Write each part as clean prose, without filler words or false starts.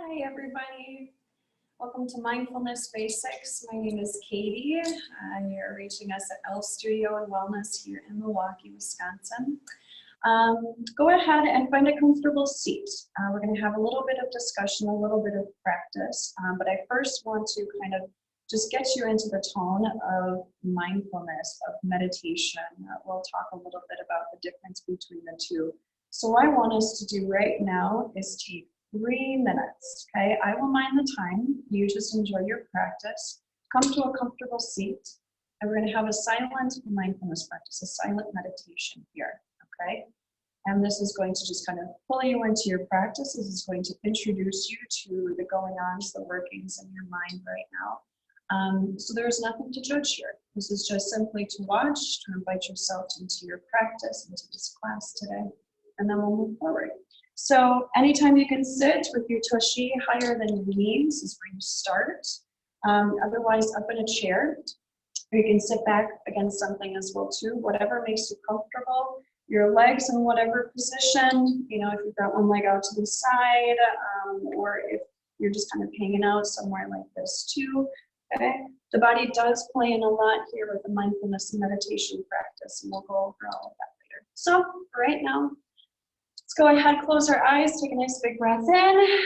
Hi, everybody. Welcome to Mindfulness Basics. My name is Katie. You're reaching us at Elle Studio and Wellness here in Milwaukee, Wisconsin. Go ahead and find a comfortable seat. We're going to have a little bit of discussion, a little bit of practice, but I first want to kind of just get you into the tone of mindfulness, of meditation. We'll talk a little bit about the difference between the two. So what I want us to do right now is take 3 minutes, okay? I will mind the time. You just enjoy your practice. Come to a comfortable seat, and we're going to have a silent mindfulness practice, a silent meditation here, okay? And this is going to just kind of pull you into your practice. This is going to introduce you to the going-ons, the workings in your mind right now. So there's nothing to judge here. This is just simply to watch, to invite yourself into your practice, into this class today, and then we'll move forward. So anytime you can sit with your tushy higher than your knees is where you start. Otherwise, up in a chair, or you can sit back against something as well too, whatever makes you comfortable. Your legs in whatever position, you know, if you've got one leg out to the side, or if you're just kind of hanging out somewhere like this too, okay? The body does play in a lot here with the mindfulness and meditation practice, and we'll go over all of that later. So right now, let's go ahead, close our eyes, take a nice big breath in.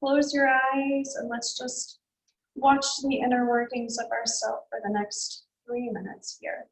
Close your eyes and let's just watch the inner workings of ourselves for the next 3 minutes here.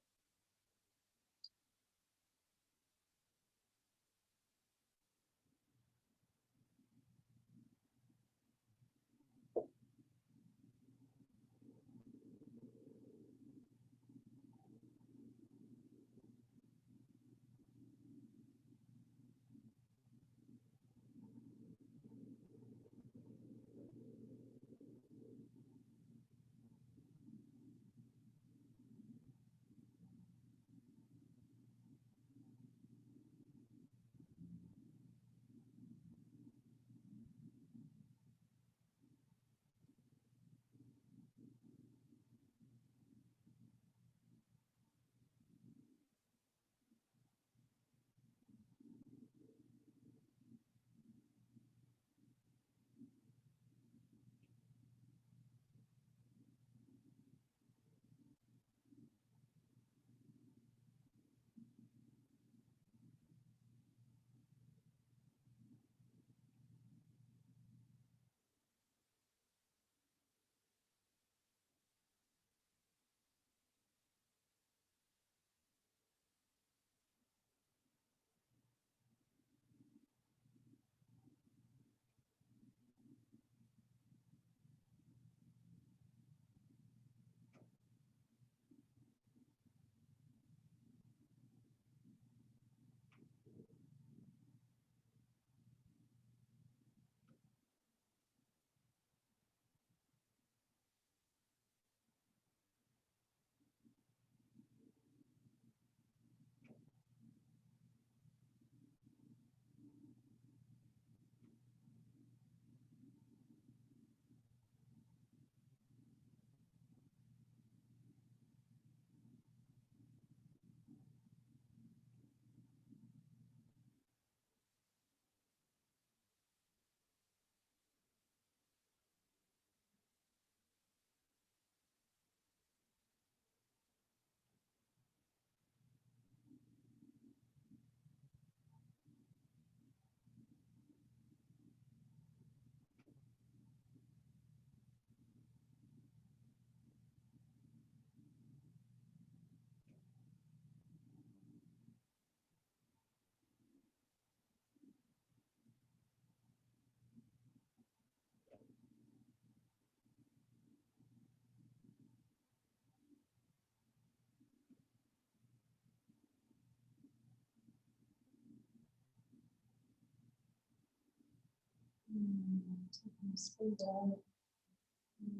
Slow down.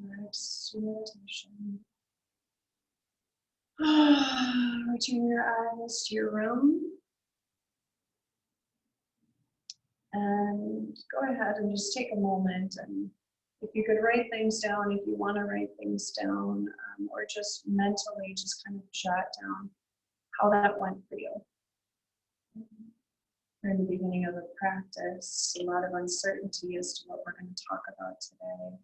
Relax meditation. Return your eyes to your room. And go ahead and just take a moment, and if you could write things down, if you want to write things down, or just mentally just kind of jot down how that went for you. We're in the beginning of a practice, a lot of uncertainty as to what we're going to talk about today,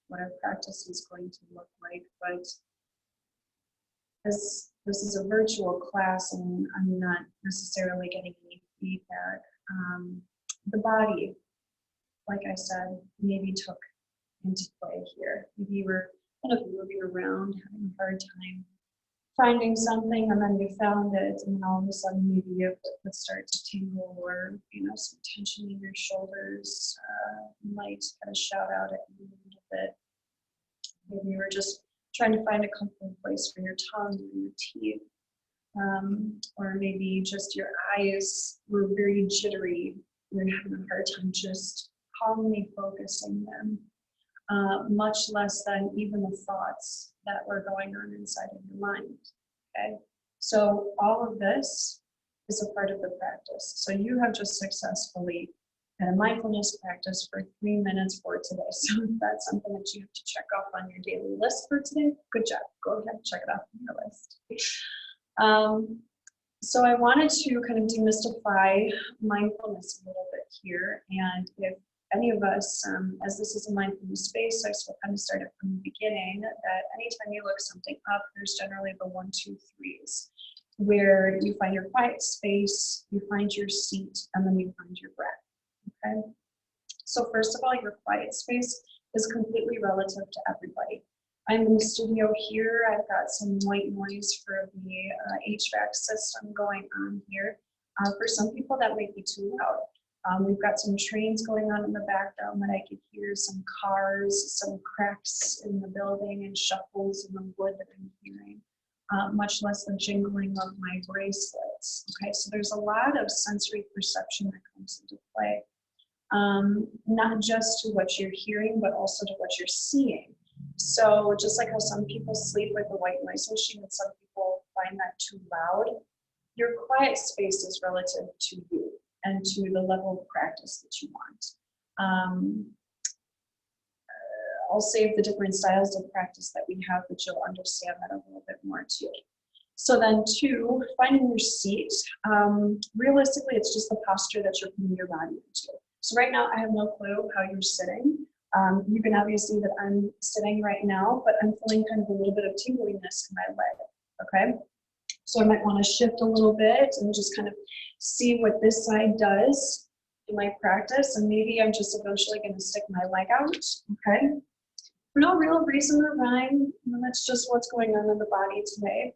what our practice is going to look like. But as this is a virtual class and I'm not necessarily getting any feedback, the body, like I said, maybe took into play here. Maybe you were kind of moving around, having a hard time finding something, and then you found it, and then all of a sudden maybe you would start to tingle, or some tension in your shoulders might kind of shout out at you a little bit. Maybe you were just trying to find a comfortable place for your tongue or your teeth, or maybe just your eyes were very jittery. You're having a hard time just calmly focusing them, much less than even the thoughts that were going on inside of your mind. Okay, so all of this is a part of the practice. So you have just successfully had a mindfulness practice for 3 minutes for today. So if that's something that you have to check off on your daily list for today, good job. Go ahead and check it off on your list. So I wanted to kind of demystify mindfulness a little bit here. And if any of us, as this is a mindfulness basics, we'll kind of start it from the beginning, that anytime you look something up, there's generally the 1, 2, 3s, where you find your quiet space, you find your seat, and then you find your breath, okay? So first of all, your quiet space is completely relative to everybody. I'm in the studio here. I've got some white noise for the HVAC system going on here. For some people, that might be too loud. We've got some trains going on in the background that I could hear, some cars, some cracks in the building, and shuffles in the wood that I'm hearing, much less the jingling of my bracelets. Okay, so there's a lot of sensory perception that comes into play, not just to what you're hearing, but also to what you're seeing. So just like how some people sleep with a white noise machine and some people find that too loud, your quiet space is relative to you and to the level of practice that you want. I'll save the different styles of practice that we have, but you'll understand that a little bit more too. So then 2, finding your seat. Realistically, it's just the posture that you're putting your body into. So right now, I have no clue how you're sitting. You can obviously see that I'm sitting right now, but I'm feeling kind of a little bit of tingliness in my leg, okay? So I might want to shift a little bit and just kind of see what this side does in my practice, and maybe I'm just eventually going to stick my leg out, okay? For no real reason or rhyme, that's just what's going on in the body today.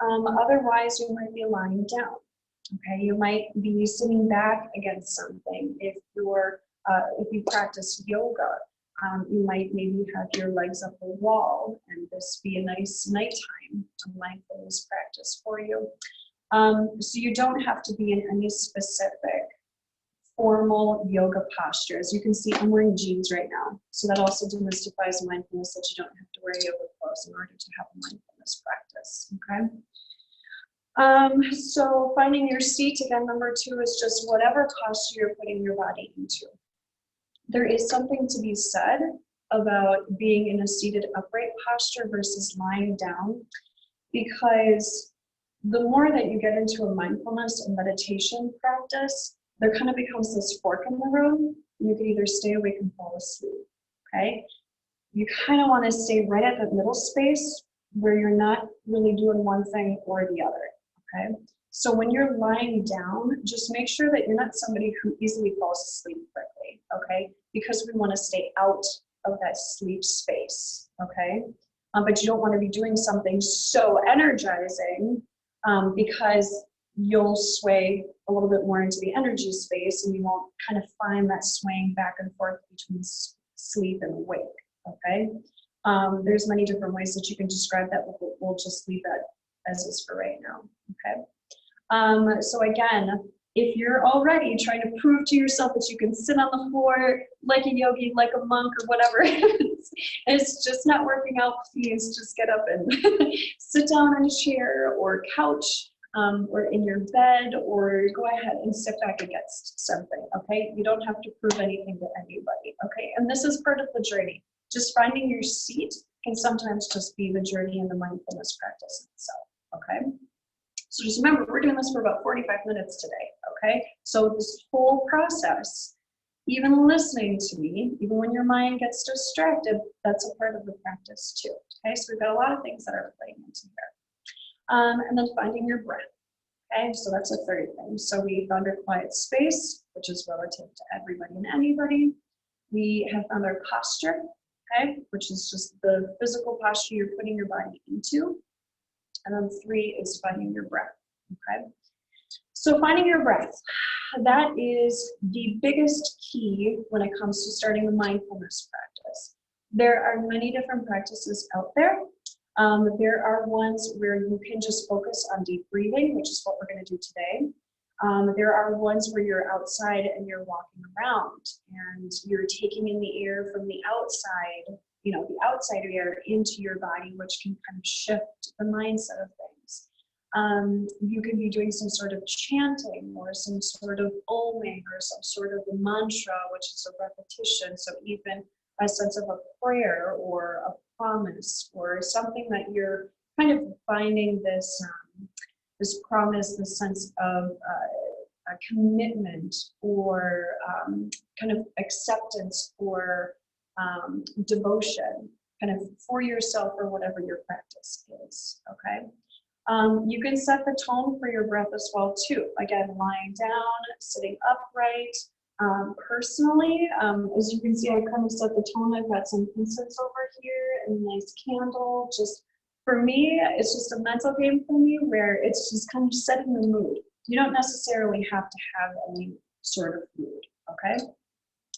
Otherwise, you might be lying down, okay? You might be sitting back against something. If you practice yoga, you might maybe have your legs up a wall, and this be a nice nighttime mindfulness practice for you. So you don't have to be in any specific formal yoga posture. As you can see, I'm wearing jeans right now. So that also demystifies mindfulness, that you don't have to wear yoga clothes in order to have a mindfulness practice, okay? So finding your seat, again, number 2 is just whatever posture you're putting your body into. There is something to be said about being in a seated upright posture versus lying down, because the more that you get into a mindfulness and meditation practice, there kind of becomes this fork in the road. You can either stay awake and fall asleep, okay? You kind of want to stay right at that middle space where you're not really doing one thing or the other, okay? So when you're lying down, just make sure that you're not somebody who easily falls asleep quickly, okay? Because we want to stay out of that sleep space, okay? But you don't want to be doing something so energizing because you'll sway a little bit more into the energy space, and you won't kind of find that swaying back and forth between sleep and awake, okay? There's many different ways that you can describe that, but we'll just leave that as is for right now, okay? So again, if you're already trying to prove to yourself that you can sit on the floor like a yogi, like a monk, or whatever it is, and it's just not working out, please just get up and sit down on a chair or couch, or in your bed, or go ahead and sit back against something, okay? You don't have to prove anything to anybody, okay? And this is part of the journey. Just finding your seat can sometimes just be the journey in the mindfulness practice itself, okay? So just remember, we're doing this for about 45 minutes today, okay? So this whole process, even listening to me, even when your mind gets distracted, that's a part of the practice too, okay? So we've got a lot of things that are playing into here. And then finding your breath, okay? So that's a third thing. So we found our quiet space, which is relative to everybody and anybody. We have found our posture, okay? Which is just the physical posture you're putting your body into. And then 3 is finding your breath, okay? So finding your breath, that is the biggest key when it comes to starting a mindfulness practice. There are many different practices out there. There are ones where you can just focus on deep breathing, which is what we're going to do today. There are ones where you're outside and you're walking around and you're taking in the air from the outside, you know, the outside air into your body, which can kind of shift the mindset of things. You could be doing some sort of chanting or some sort of oming or some sort of a mantra, which is a repetition. So even a sense of a prayer or a promise or something that you're kind of finding this, this promise, this sense of a commitment or kind of acceptance or devotion kind of for yourself or whatever your practice is, okay? You can set the tone for your breath as well too. Again, lying down, sitting upright. Personally, as you can see, I kind of set the tone. I've got some incense over here and a nice candle. Just for me, it's just a mental game for me where it's just kind of setting the mood. You don't necessarily have to have any sort of mood, okay?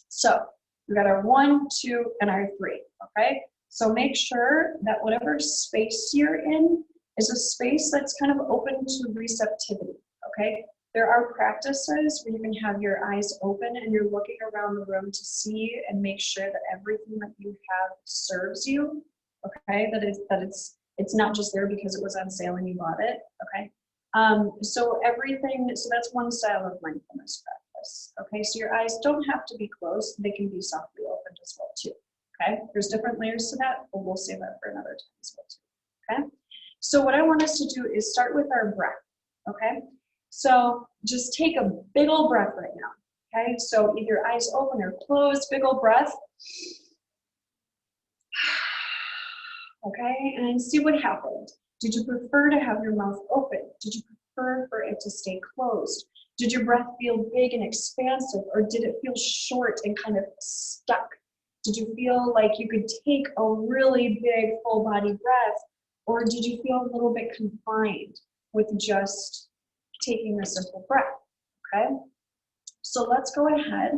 So we've got our 1, 2, and our 3, okay? So make sure that whatever space you're in is a space that's kind of open to receptivity, okay? There are practices where you can have your eyes open and you're looking around the room to see and make sure that everything that you have serves you, okay? That it's not just there because it was on sale and you bought it, okay? So that's one style of mindfulness practice, okay? So your eyes don't have to be closed, they can be softly opened as well too, okay? There's different layers to that, but we'll save that for another time as well too, okay? So what I want us to do is start with our breath, okay? So just take a big old breath right now, okay? So either eyes open or closed, big old breath. Okay, and see what happened. Did you prefer to have your mouth open? Did you prefer for it to stay closed? Did your breath feel big and expansive, or did it feel short and kind of stuck? Did you feel like you could take a really big full body breath, or did you feel a little bit confined with just taking a simple breath, okay? So let's go ahead.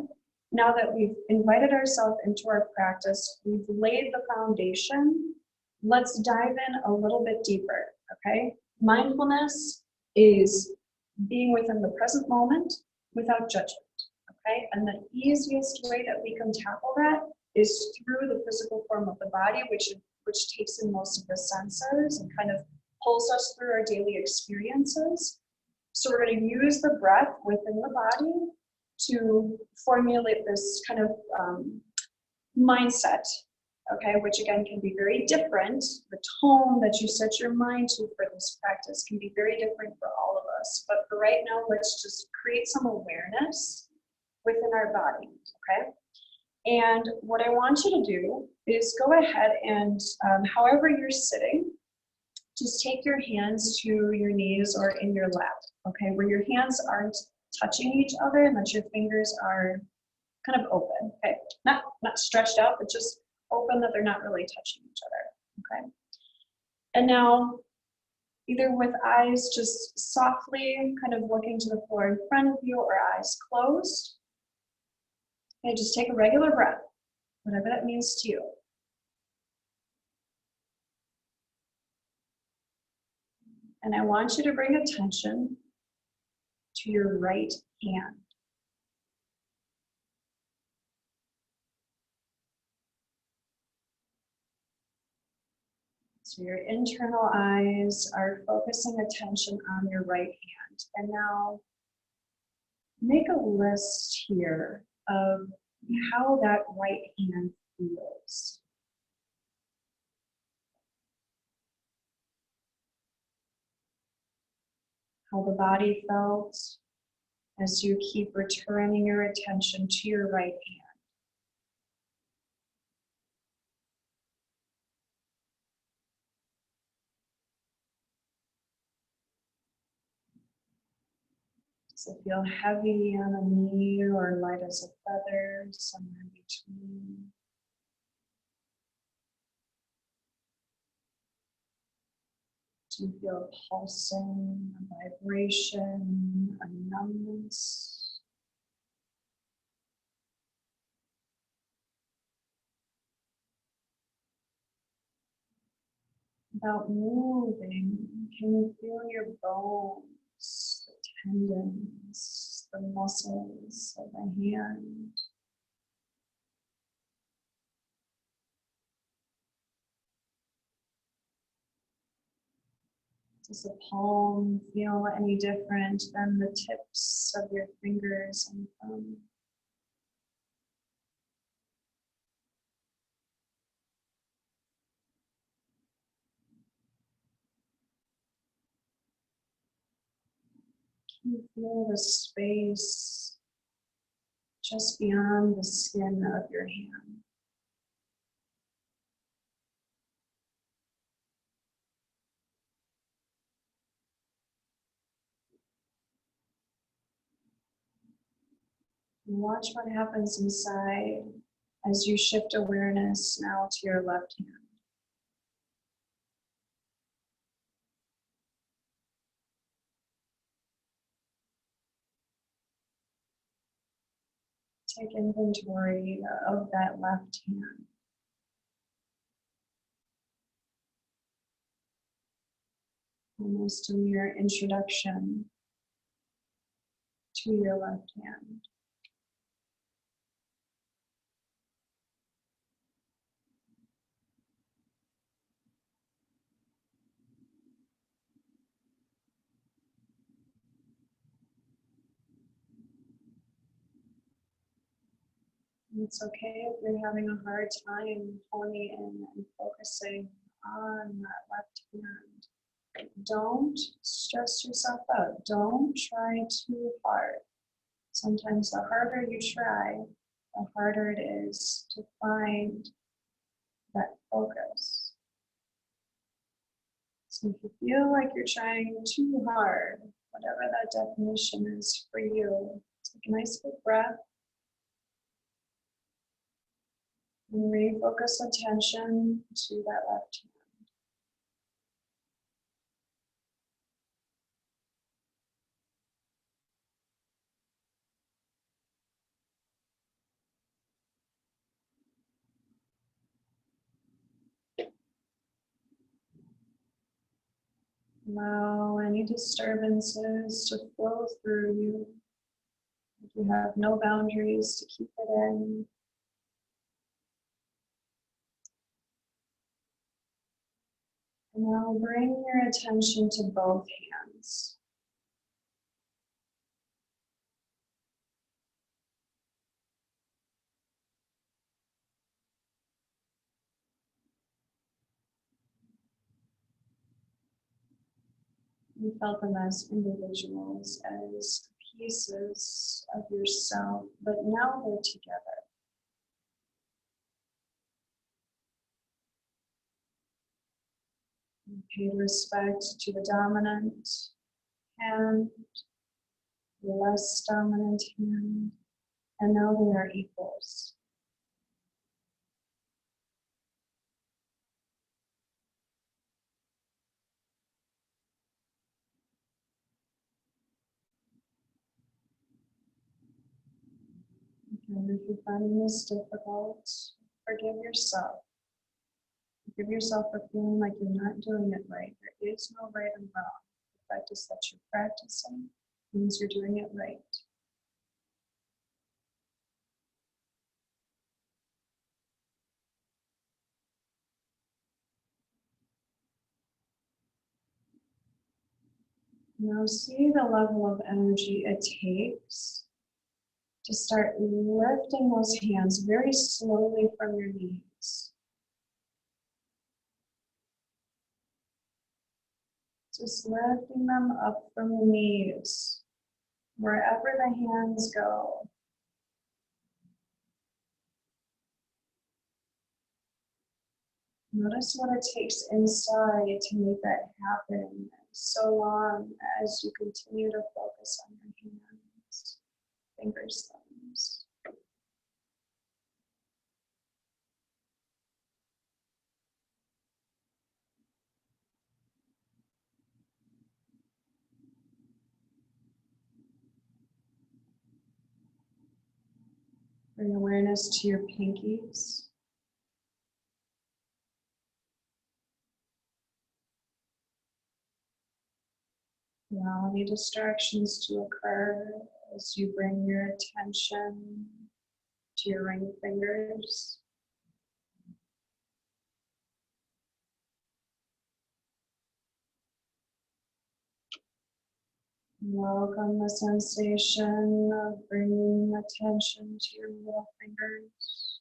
Now that we've invited ourselves into our practice, we've laid the foundation, let's dive in a little bit deeper, okay? Mindfulness is being within the present moment without judgment, okay? And the easiest way that we can tackle that is through the physical form of the body, which takes in most of the senses and kind of pulls us through our daily experiences. So we're going to use the breath within the body to formulate this kind of mindset, okay, which again can be very different. The tone that you set your mind to for this practice can be very different for all of us. But for right now, let's just create some awareness within our body, okay? And what I want you to do is go ahead and however you're sitting, just take your hands to your knees or in your lap, okay, where your hands aren't touching each other and that your fingers are kind of open, okay? Not stretched out, but just open that they're not really touching each other, okay? And now, either with eyes just softly kind of looking to the floor in front of you or eyes closed, okay, just take a regular breath, whatever that means to you. And I want you to bring attention to your right hand. So your internal eyes are focusing attention on your right hand. And now make a list here of how that right hand feels. how the body felt as you keep returning your attention to your right hand. Does it feel heavy on a knee or light as a feather, somewhere in between? Do you feel a pulsing, a vibration, a numbness? Without moving, can you feel your bones, the tendons, the muscles of the hand? Does the palm feel any different than the tips of your fingers and thumb? Can you feel the space just beyond the skin of your hand? And watch what happens inside as you shift awareness now to your left hand. Take inventory of that left hand. Almost a mere introduction to your left hand. And it's okay if you're having a hard time honing in and focusing on that left hand. Don't stress yourself out. Don't try too hard. Sometimes the harder you try, the harder it is to find that focus. So if you feel like you're trying too hard, whatever that definition is for you, take a nice big breath and refocus attention to that left hand. Allow any disturbances to flow through you. If you have no boundaries to keep it in. And now bring your attention to both hands. You felt them as individuals, as pieces of yourself, but now they're together. You paid respect to the dominant hand, the less dominant hand, and now they are equals. And if you're finding this difficult, forgive yourself. Forgive yourself for feeling like you're not doing it right. There is no right and wrong. The fact is that you're practicing means you're doing it right. Now see the level of energy it takes to start lifting those hands very slowly from your knees. Just lifting them up from the knees, wherever the hands go. Notice what it takes inside to make that happen, so long as you continue to focus on your hands, fingers, thumbs. Bring awareness to your pinkies. Allow any distractions to occur as you bring your attention to your ring fingers. Welcome the sensation of bringing attention to your middle fingers.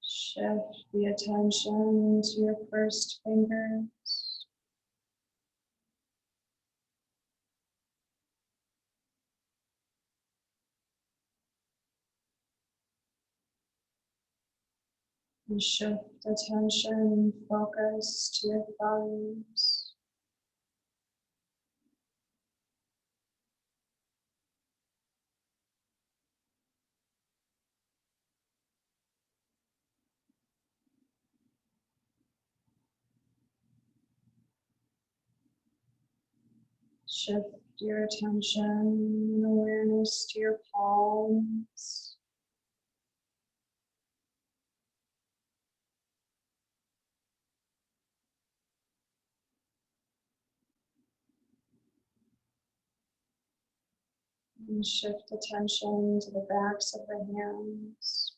Shift the attention to your first fingers. And shift attention, focus to your thumbs. Shift your attention and awareness to your palms. And shift attention to the backs of the hands.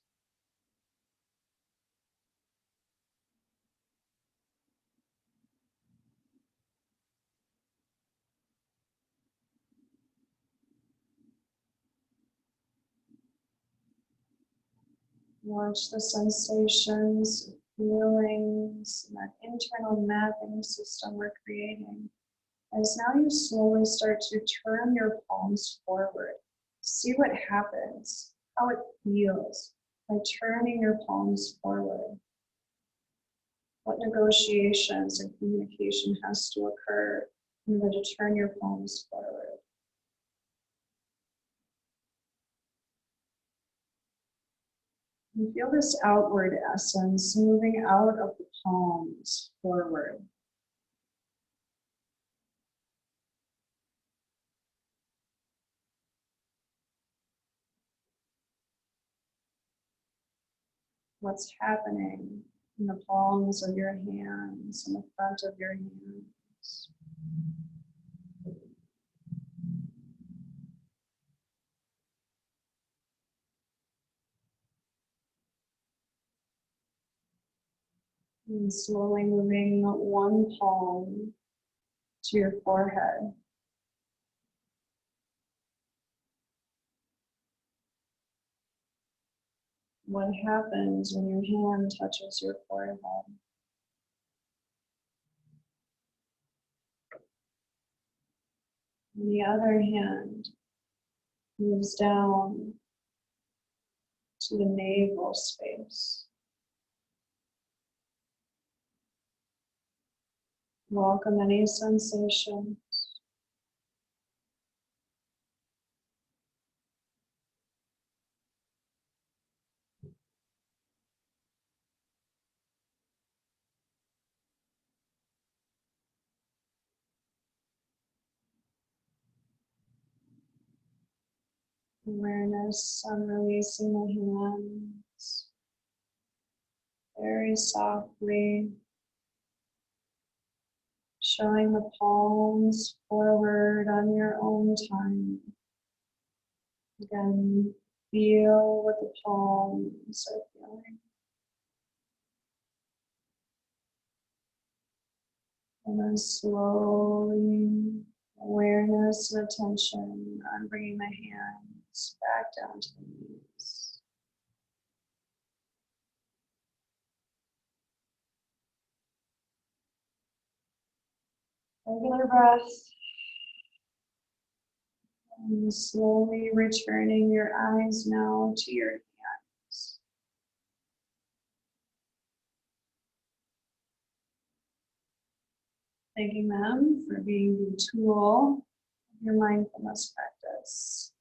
Watch the sensations, feelings, and that internal mapping system we're creating. As now you slowly start to turn your palms forward. See what happens, how it feels by turning your palms forward. What negotiations and communication has to occur in order to turn your palms forward. You feel this outward essence moving out of the palms forward. What's happening in the palms of your hands, in the front of your hands. And slowly moving one palm to your forehead. What happens when your hand touches your forehead? And the other hand moves down to the navel space. Welcome any sensation. Awareness on releasing the hands very softly, showing the palms forward on your own time. Again, feel what the palms are feeling. And then slowly, awareness and attention on bringing the hands back down to the knees. Regular breath. And slowly returning your eyes now to your hands. Thanking them for being the tool of your mindfulness practice.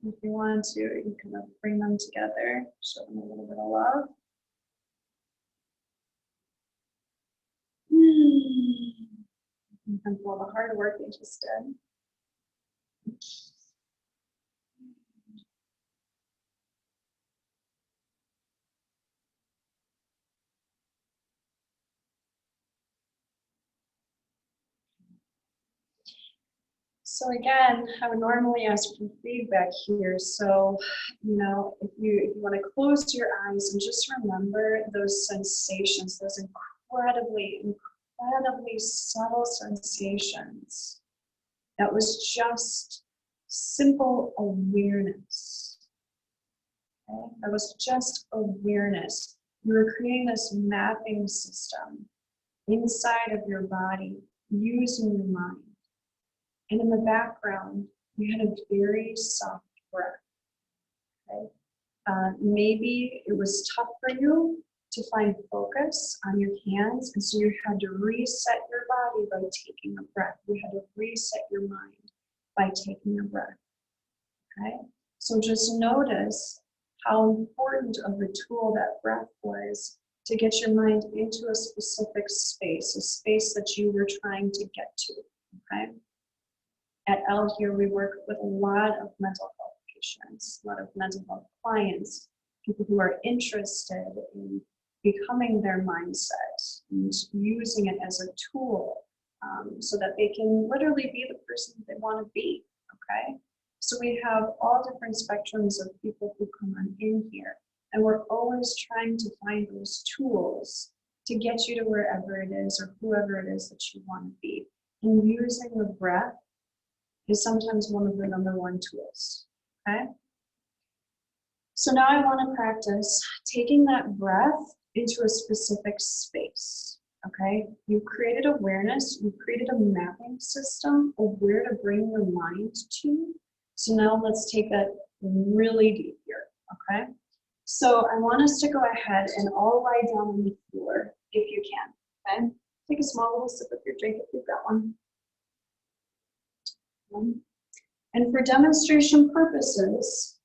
If you want to, you can kind of bring them together, show them a little bit of love. You can feel the hard work they just did. So again, I would normally ask for feedback here. So, if you want to close your eyes and just remember those sensations, those incredibly subtle sensations. That was just simple awareness. Okay? That was just awareness. You were creating this mapping system inside of your body using your mind. And in the background, you had a very soft breath. Okay? Maybe it was tough for you to find focus on your hands, and so you had to reset your body by taking a breath. You had to reset your mind by taking a breath. Okay? So just notice how important of a tool that breath was to get your mind into a specific space, a space that you were trying to get to. Okay? At Elle here, we work with a lot of mental health patients, a lot of mental health clients, people who are interested in becoming their mindset and using it as a tool so that they can literally be the person that they want to be, okay? So we have all different spectrums of people who come on in here, and we're always trying to find those tools to get you to wherever it is or whoever it is that you want to be. And using the breath is sometimes one of the #1 tools, okay? So now I want to practice taking that breath into a specific space, okay? You created awareness, you created a mapping system of where to bring your mind to. So now let's take that really deep here, okay? So I want us to go ahead and all lie down on the floor if you can, okay? Take a small little sip of your drink if you've got one. And for demonstration purposes,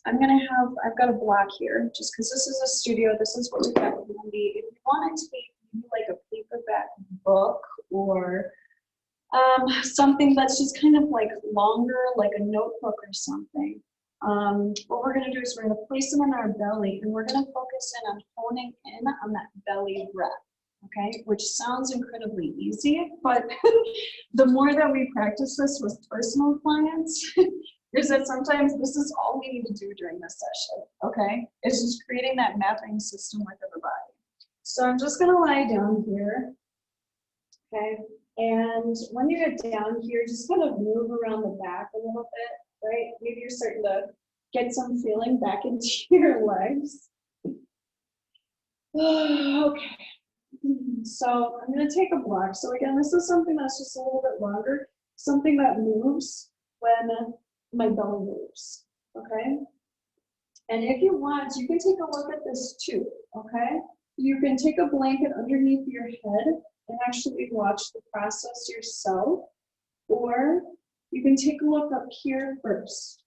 I've got a block here, just because this is a studio, this is what we've got handy. If you want it to be like a paperback book or something that's just kind of like longer, like a notebook or something, what we're gonna do is we're gonna place them in our belly, and we're gonna focus in on honing in on that belly breath. Okay, which sounds incredibly easy, but the more that we practice this with personal clients, is that sometimes this is all we need to do during this session, okay? It's just creating that mapping system within the body. So I'm just gonna lie down here, okay? And when you get down here, just kind of move around the back a little bit, right? Maybe you're starting to get some feeling back into your legs. Okay. So I'm going to take a block. So again, this is something that's just a little bit longer, something that moves when my belly moves, okay? And if you want, you can take a look at this too, okay? You can take a blanket underneath your head and actually watch the process yourself, or you can take a look up here first.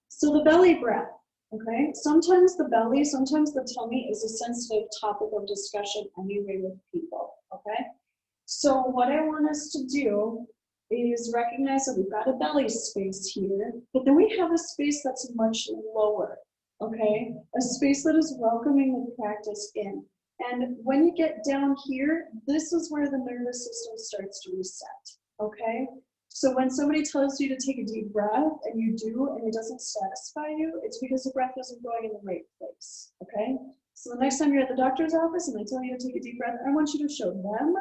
So the belly breath. Okay, sometimes the belly, sometimes the tummy is a sensitive topic of discussion anyway with people, okay? So what I want us to do is recognize that we've got a belly space here, but then we have a space that's much lower, okay? A space that is welcoming the practice in. And when you get down here, this is where the nervous system starts to reset, okay? So when somebody tells you to take a deep breath and you do and it doesn't satisfy you, it's because the breath isn't going in the right place, okay? So the next time you're at the doctor's office and they tell you to take a deep breath, I want you to show them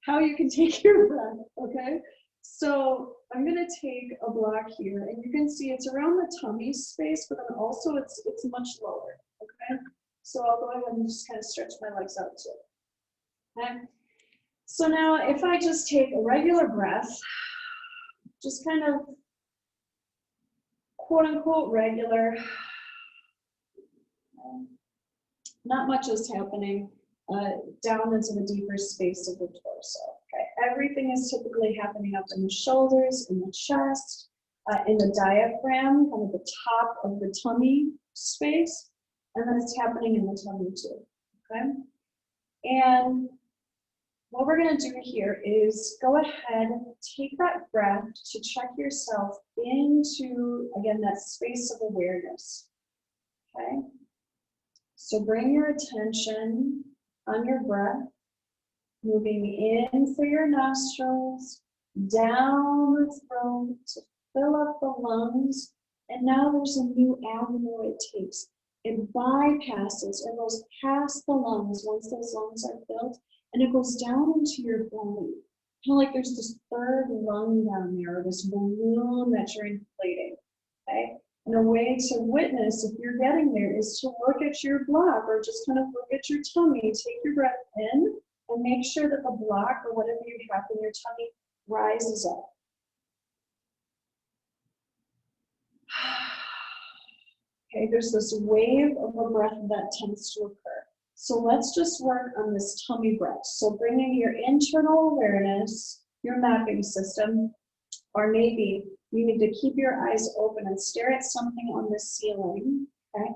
how you can take your breath, okay? So I'm gonna take a block here, and you can see it's around the tummy space, but then also it's much lower, okay? So I'll go ahead and just kind of stretch my legs out too, okay? So now if I just take a regular breath, just kind of quote unquote regular, not much is happening down into the deeper space of the torso. Okay, everything is typically happening up in the shoulders, in the chest, in the diaphragm, kind of the top of the tummy space, and then it's happening in the tummy too. Okay, and what we're going to do here is go ahead, take that breath to check yourself into, again, that space of awareness. Okay. So bring your attention on your breath, moving in through your nostrils, down the throat to fill up the lungs. And now there's a new avenue it takes. It bypasses or goes past the lungs once those lungs are filled, and it goes down into your belly. Kind of like there's this third lung down there, or this balloon that you're inflating. Okay? And a way to witness if you're getting there is to look at your block or just kind of look at your tummy. Take your breath in and make sure that the block or whatever you have in your tummy rises up. Okay, there's this wave of a breath that tends to occur. So let's just work on this tummy breath. So bringing your internal awareness, your mapping system, or maybe you need to keep your eyes open and stare at something on the ceiling, okay?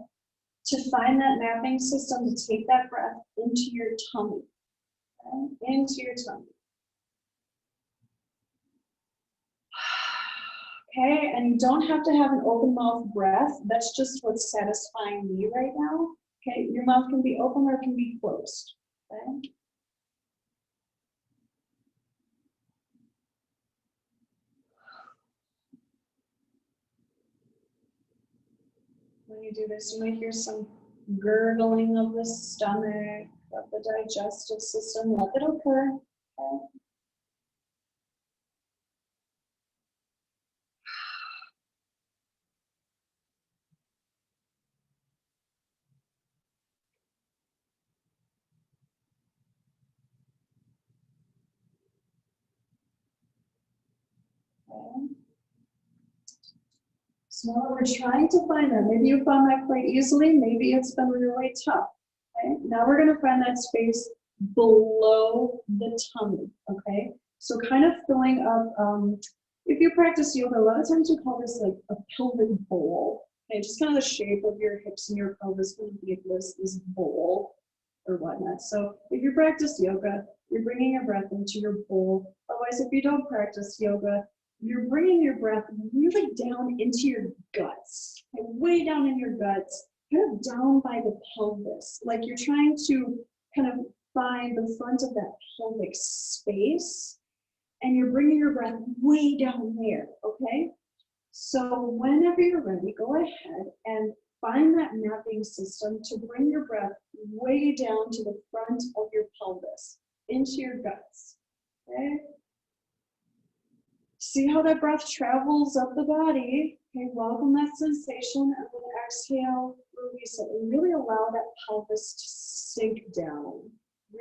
To find that mapping system, to take that breath into your tummy, okay? Into your tummy. Okay, and you don't have to have an open mouth breath. That's just what's satisfying me right now. Okay, your mouth can be open or it can be closed, okay? When you do this, you might hear some gurgling of the stomach, of the digestive system. Let it occur. Okay? Okay. So now we're trying to find that. Maybe you found that quite easily. Maybe it's been really tough. Okay. Now we're going to find that space below the tummy. Okay. So kind of filling up. If you practice yoga, a lot of times we call this like a pelvic bowl. Okay. Just kind of the shape of your hips and your pelvis can be this bowl or whatnot. So if you practice yoga, you're bringing your breath into your bowl. Otherwise, if you don't practice yoga, you're bringing your breath really down into your guts, like way down in your guts, kind of down by the pelvis. Like you're trying to kind of find the front of that pelvic space, and you're bringing your breath way down there, okay? So whenever you're ready, go ahead and find that mapping system to bring your breath way down to the front of your pelvis, into your guts, okay? See how that breath travels up the body. Okay, welcome that sensation, and then exhale, release it, and really allow that pelvis to sink down.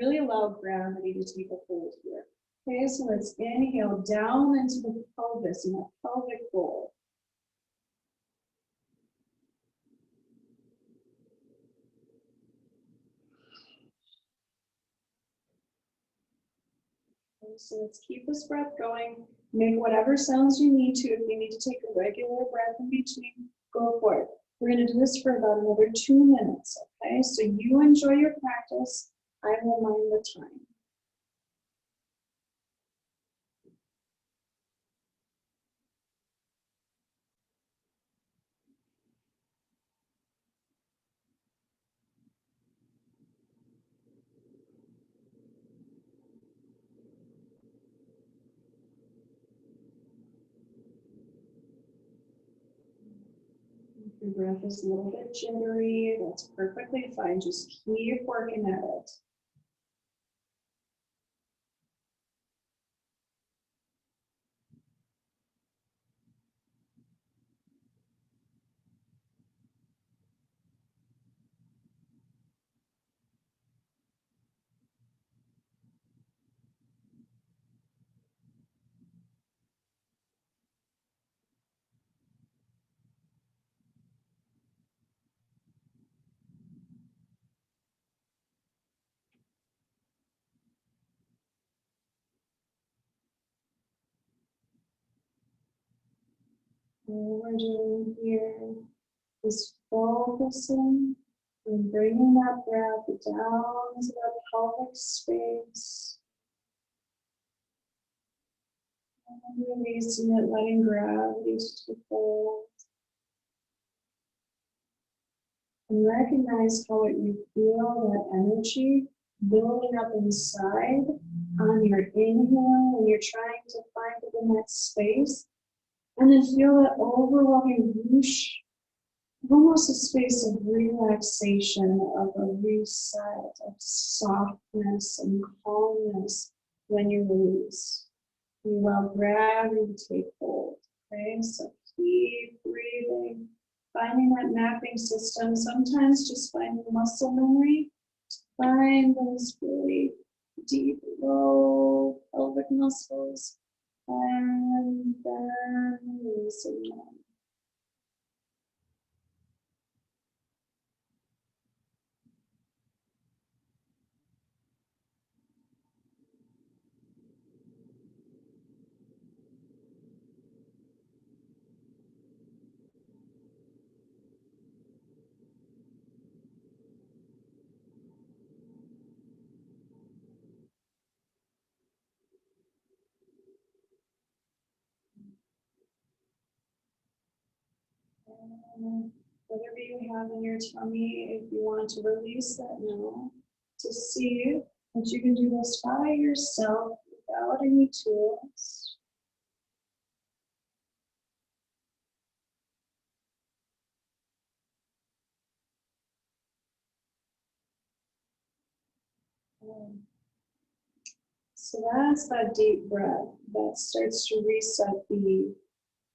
Really allow gravity to take a hold here. Okay, so let's inhale down into the pelvis in that pelvic bowl. Okay, so let's keep this breath going. Make whatever sounds you need to. If you need to take a regular breath in between, go for it. We're going to do this for about another 2 minutes, okay? So you enjoy your practice. I will mind the time. If your breath is a little bit jittery, that's perfectly fine. Just keep working at it. What we're doing here is focusing and bringing that breath down to that pelvic space. And releasing it, letting gravity take hold. And recognize how you feel that energy building up inside on your inhale when you're trying to find the next space. And then feel that overwhelming whoosh, almost a space of relaxation, of a reset, of softness and calmness when you release. You allow gravity to take hold. Okay, so keep breathing, finding that mapping system. Sometimes just finding muscle memory. Find those really deep, low pelvic muscles, and then releasing them. Whatever you have in your tummy, if you want to release that now, to see that you can do this by yourself without any tools. So that's that deep breath that starts to reset the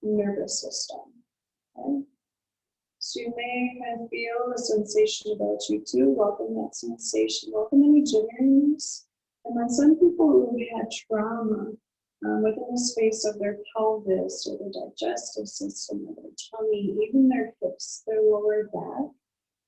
nervous system. Okay? So you may kind of feel a sensation about you too. Welcome that sensation. Welcome any jitteriness. And then some people who had trauma within the space of their pelvis or their digestive system or their tummy, even their hips, their lower back,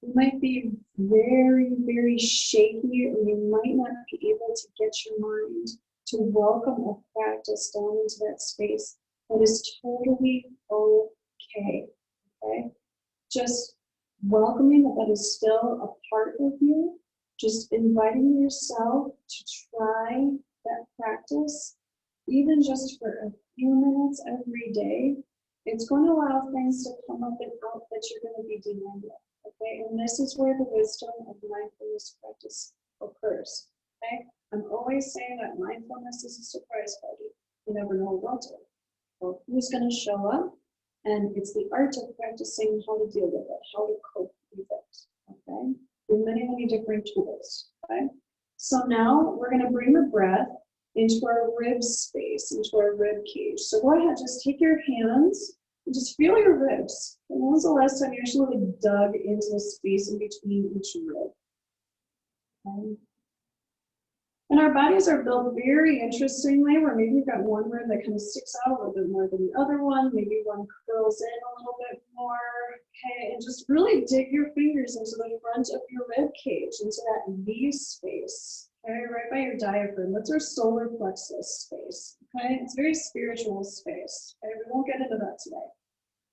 you might be very, very shaky, or you might not be able to get your mind to welcome a practice down into that space. That is totally okay. Okay? Just welcoming that is still a part of you, just inviting yourself to try that practice, even just for a few minutes every day. It's going to allow things to come up and out that you're going to be dealing with. Okay, and this is where the wisdom of mindfulness practice occurs. Okay, I'm always saying that mindfulness is a surprise party. You never know what to, or who's going to show up. And it's the art of practicing how to deal with it, how to cope with it, okay? With many, many different tools, okay? So now we're gonna bring the breath into our rib space, into our rib cage. So go ahead, just take your hands and just feel your ribs. And when was the last time you actually dug into the space in between each rib? Okay. And our bodies are built very interestingly, where maybe you've got one rib that kind of sticks out a little bit more than the other one, maybe one curls in a little bit more, okay? And just really dig your fingers into the front of your rib cage, into that V space, okay? Right by your diaphragm. That's our solar plexus space, okay? It's a very spiritual space, okay? We won't get into that today,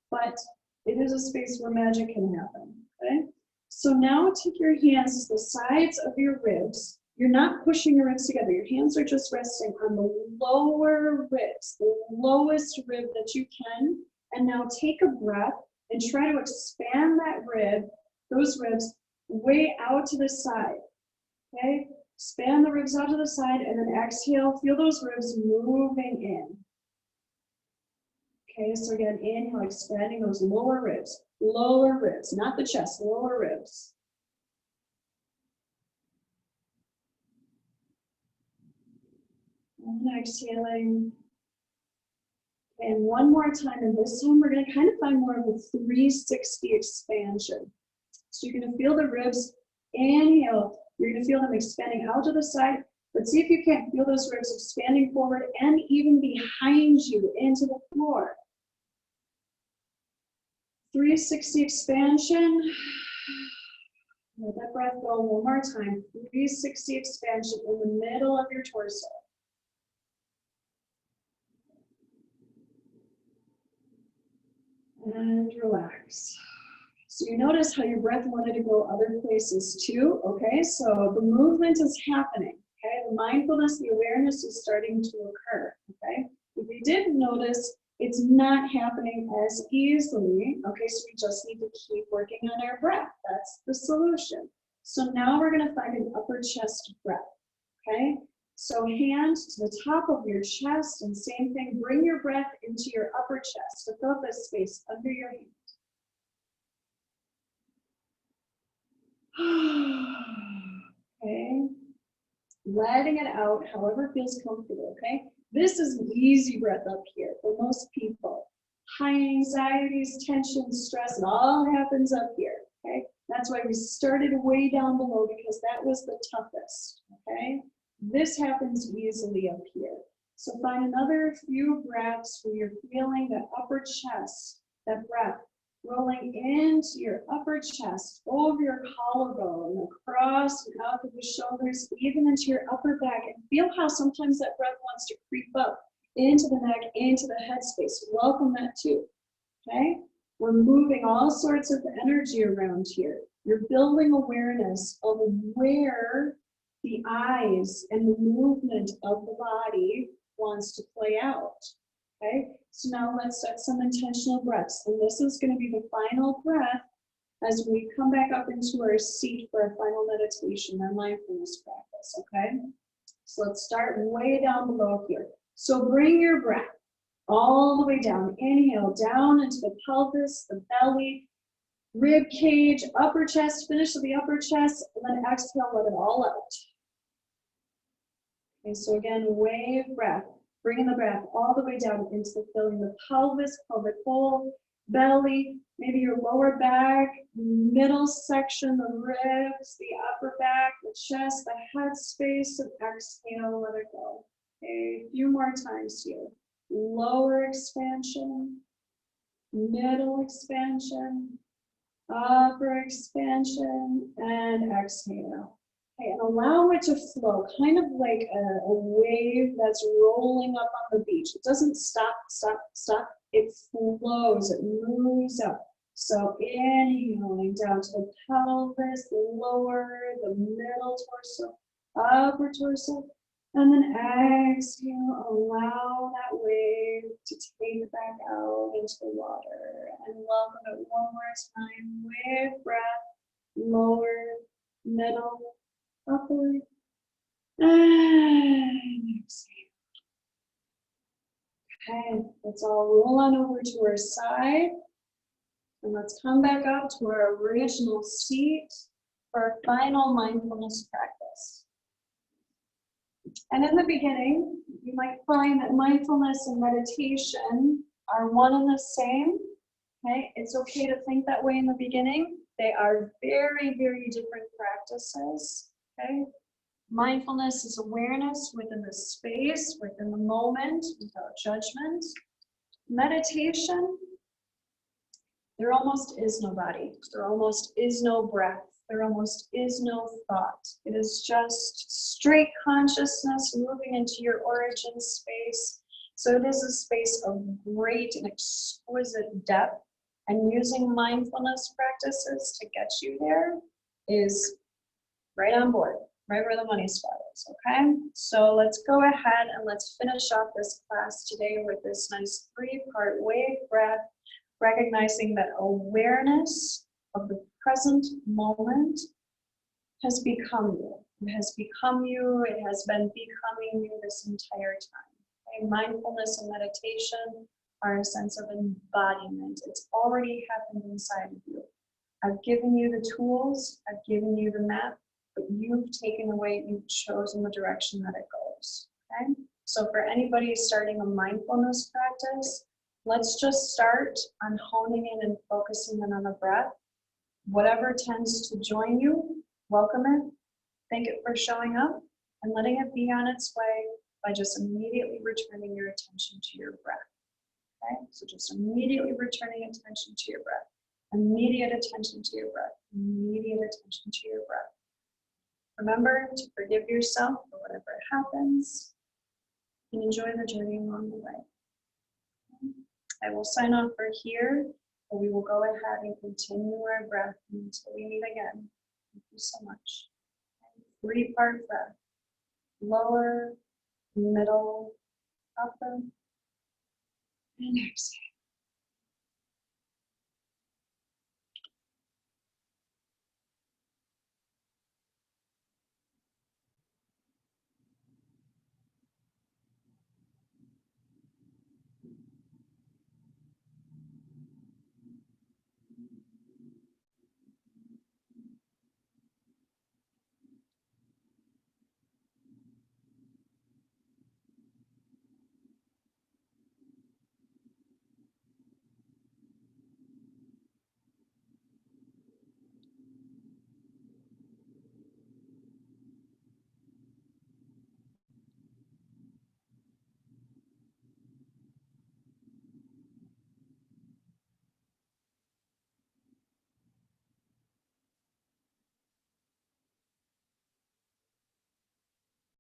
but it is a space where magic can happen, okay? So now take your hands to the sides of your ribs. You're not pushing your ribs together. Your hands are just resting on the lower ribs, the lowest rib that you can. And now take a breath and try to expand that rib, those ribs, way out to the side. Okay? Expand the ribs out to the side and then exhale. Feel those ribs moving in. Okay, so again, inhale, expanding those lower ribs, not the chest, lower ribs. And exhaling. And one more time, and this time we're going to kind of find more of a 360 expansion. So you're going to feel the ribs, inhale, you're going to feel them expanding out to the side, but see if you can't feel those ribs expanding forward and even behind you into the floor. 360 expansion. Let that breath go one more time. 360 expansion in the middle of your torso. And relax. So you notice how your breath wanted to go other places too, okay? So the movement is happening, okay? The mindfulness, the awareness is starting to occur, okay? If you didn't notice, it's not happening as easily, okay? So we just need to keep working on our breath. That's the solution. So now we're gonna find an upper chest breath, okay? So hand to the top of your chest, and same thing, bring your breath into your upper chest to fill up this space under your hand. Okay, letting it out however feels comfortable, okay? This is an easy breath up here for most people. High anxieties, tension, stress, it all happens up here, okay? That's why we started way down below, because that was the toughest, okay? This happens easily up here. So find another few breaths where you're feeling that upper chest, that breath rolling into your upper chest, over your collarbone, across and out of the shoulders, even into your upper back. And feel how sometimes that breath wants to creep up into the neck, into the head space. Welcome that too, okay? We're moving all sorts of energy around here. You're building awareness of where the eyes and the movement of the body wants to play out. Okay, so now let's set some intentional breaths. And this is going to be the final breath as we come back up into our seat for our final meditation, our mindfulness practice, okay? So let's start way down below here. So bring your breath all the way down. Inhale down into the pelvis, the belly, rib cage, upper chest, finish with the upper chest, and then exhale, let it all out. Okay, so again, wave breath. Bringing the breath all the way down into filling the pelvis, pelvic bowl, belly, maybe your lower back, middle section, the ribs, the upper back, the chest, the head space, and exhale, let it go. Okay, a few more times here. Lower expansion, middle expansion, upper expansion, and exhale. Okay, and allow it to flow, kind of like a wave that's rolling up on the beach. It doesn't stop, stop, stop. It flows, it moves up. So inhaling down to the pelvis, the lower, the middle torso, upper torso, and then exhale, allow that wave to take it back out into the water. And welcome it one more time with breath, lower, middle, upper, and exhale. Okay, let's all roll on over to our side. And let's come back up to our original seat for our final mindfulness practice. And in the beginning, you might find that mindfulness and meditation are one and the same. Okay, it's okay to think that way in the beginning. They are very, very different practices. Okay, mindfulness is awareness within the space, within the moment, without judgment. Meditation, there almost is no body. There almost is no breath. There almost is no thought. It is just straight consciousness moving into your origin space. So it is a space of great and exquisite depth. And using mindfulness practices to get you there is right on board, right where the money spot is, okay? So let's go ahead and let's finish off this class today with this nice 3-part wave breath, recognizing that awareness of the present moment has become you. It has become you. It has been becoming you this entire time. Okay? Mindfulness and meditation are a sense of embodiment. It's already happened inside of you. I've given you the tools, I've given you the map, but you've taken away, you've chosen the direction that it goes, okay? So for anybody starting a mindfulness practice, let's just start on honing in and focusing in on the breath. Whatever tends to join you, welcome it, thank it for showing up, and letting it be on its way by just immediately returning your attention to your breath. Okay, so just immediately returning attention to your breath. Immediate attention to your breath. Immediate attention to your breath. Remember to forgive yourself for whatever happens and enjoy the journey along the way. I will sign off for here. So we will go ahead and continue our breath until we meet again. Thank you so much. 3-part breath. Lower, middle, upper, and exhale.